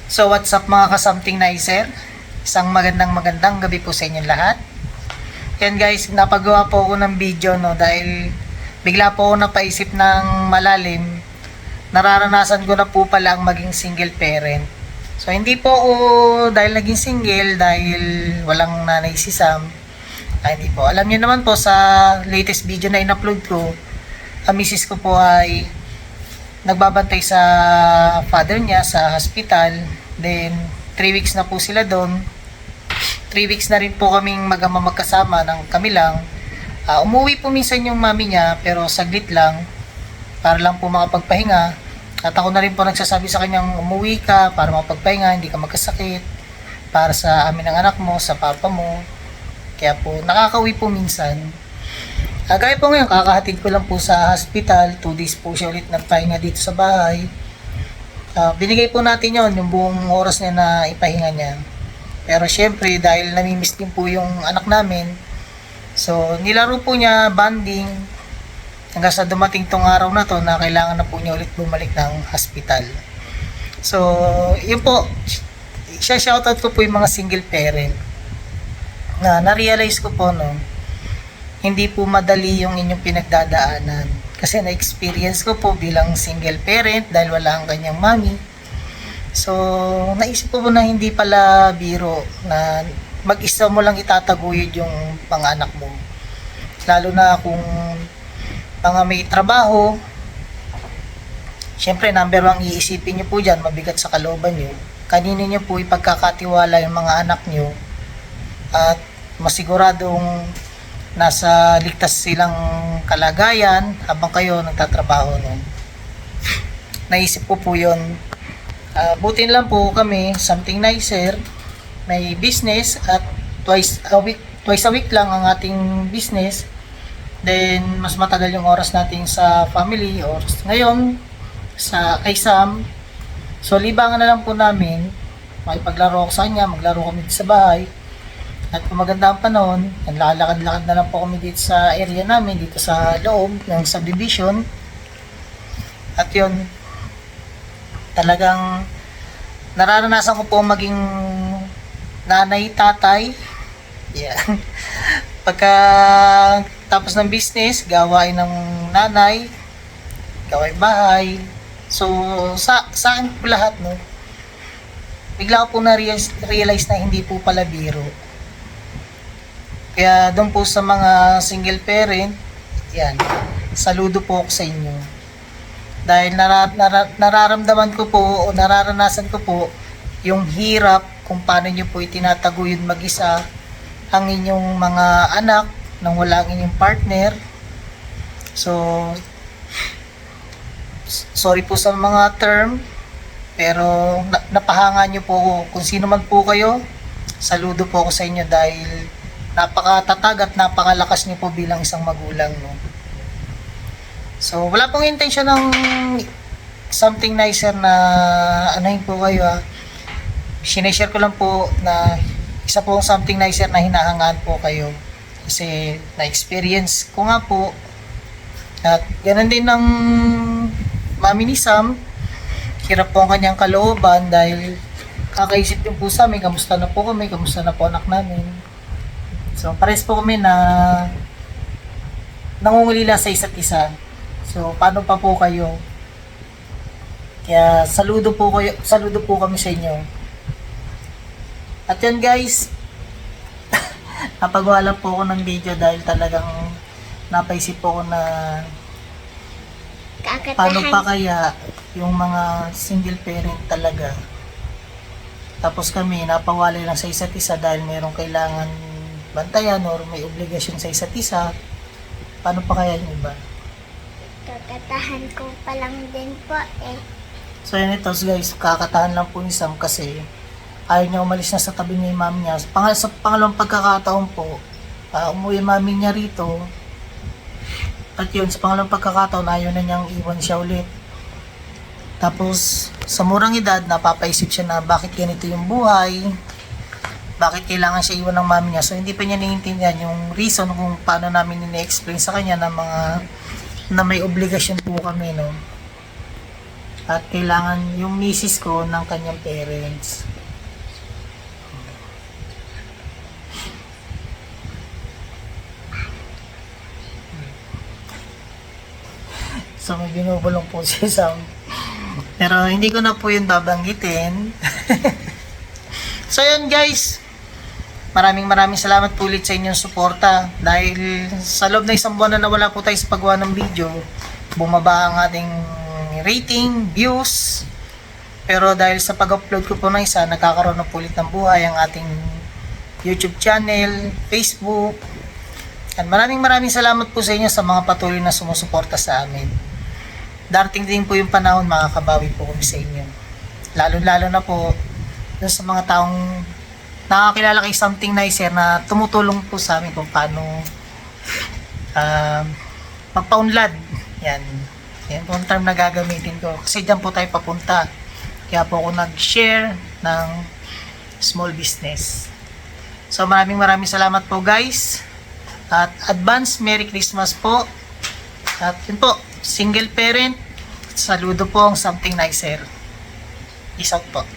So what's up mga ka-something nicer? Isang magandang gabi po sa inyong lahat. Yan guys, napagawa po ako ng video dahil bigla po ako napaisip ng malalim. Nararanasan ko na po pala ang maging single parent. So hindi po ako dahil naging single dahil walang nanay si Sam. Hindi po. Alam niyo naman po sa latest video na in-upload ko, ang misis ko po ay nagbabantay sa father niya sa hospital. Then 3 weeks na po sila doon. 3 weeks na rin po kaming mag-ama magkasama ng kami lang. Umuwi po minsan yung mami niya pero saglit lang para lang po makapagpahinga. At ako na rin po nagsasabi sa kanyang umuwi ka para makapagpahinga, hindi ka magkasakit, para sa amin ng anak mo, sa papa mo. Kaya po nakakauwi po minsan. Gaya po ngayon, kakahatid ko lang po sa hospital. 2 days po siya ulit nagpahinga dito sa bahay. Binigay po natin yon yung buong oras niya na ipahinga niya. Pero syempre, dahil namimiss din po yung anak namin, so nilaro po niya bonding hanggang sa dumating tong araw na to na kailangan na po niya ulit bumalik ng hospital. So, yun po, shoutout ko po yung mga single parent na na-realize ko po hindi po madali yung inyong pinagdadaanan. Kasi na-experience ko po bilang single parent dahil wala ang kanyang mami. So, naisip ko po na hindi pala biro na mag-isa mo lang itataguyod yung mga anak mo. Lalo na kung mga may trabaho. Siyempre, number 1 iisipin nyo po dyan, mabigat sa kalooban nyo. Kanino nyo po ipagkakatiwala yung mga anak nyo at masiguradong nasa ligtas silang kalagayan habang kayo nagtatrabaho Naisip ko po yun. Butin lang po kami, something nicer, may business at twice a week lang ang ating business. Then mas matagal yung oras natin sa family or ngayon kay Sam. So libangan na lang po namin, makipaglaro ako sa kanya, maglaro kami sa bahay. At kung maganda ang panahon, naglalakad-lakad na lang po kami dito sa area namin, dito sa loob ng subdivision. At yun, talagang nararanasan ko po maging nanay, tatay. Yeah. Pagka tapos ng business, gawain ng nanay, gawain bahay. So, sa akin po lahat, bigla ko po na-realize na hindi po pala biro. Kaya doon po sa mga single parent, yan, saludo po ako sa inyo. Dahil nararamdaman ko po o nararanasan ko po yung hirap kung paano nyo po itinataguyod mag-isa ang inyong mga anak nang wala ang inyong partner. So, sorry po sa mga term, pero napahanga nyo po ako. Kung sino man po kayo, saludo po ako sa inyo dahil napakatatag at napakalakas niyo po bilang isang magulang. So, wala pong intention ng something nicer na anahin po kayo. Sineshare ko lang po na isa pong something nicer na hinahangaan po kayo. Kasi na-experience ko nga po at ganun din ng mami ni Sam. Hirap po ang kanyang kalooban dahil kakaisip din po sa amin, kamusta na po kami, kamusta na po anak namin. So, pares po kami na nangungulila sa isa't isa. So, paano pa po kayo? Kaya, saludo po kami sa inyo. At yan guys, napagawa lang po ako ng video dahil talagang napaisip po ako na paano pa kaya yung mga single parent talaga. Tapos kami, napawalay lang sa isa't isa dahil mayroong kailangan bantayan or may obligasyon sa isa't isa. Paano pa kaya yung iba? Kakatahan ko pa lang din po So yan ito guys, kakatahan lang po ni Sam kasi ayaw niya umalis na sa tabi niya yung mami niya. Sa pangalawang pagkakataon po, umuwi yung mami niya rito. At yun, sa pangalawang pagkakataon, ayaw na niyang iwan siya ulit. Tapos, sa murang edad, napapaisip siya na bakit ganito yung buhay. Bakit kailangan siya iwan ng mami niya. So, hindi pa niya naiintindihan yung reason kung paano namin ini-explain sa kanya na may obligasyon po kami, At kailangan yung misis ko ng kanyang parents. So may binubulong po si Sam. Pero hindi ko na po yun babanggitin. So yun guys, maraming salamat po ulit sa inyong suporta. Dahil sa loob na isang buwan na nawala po tayo sa paggawa ng video, bumaba ang ating rating, views. Pero dahil sa pag-upload ko po ng isa, nagkakaroon na po ulit ng buhay ang ating YouTube channel, Facebook. At maraming salamat po sa inyo sa mga patuloy na sumusuporta sa amin. Darating din po yung panahon, makakabawi po kami sa inyo. Lalo na po dun sa mga taong nakakilala kay Something Nicer na tumutulong po sa amin kung paano magpaunlad. Yan po ang term na gagamitin ko. Kasi dyan po tayo papunta. Kaya po ako nag-share ng small business. So maraming salamat po guys. At advance Merry Christmas po. At yun po, single parent, saludo po ang Something Nicer. Peace out po.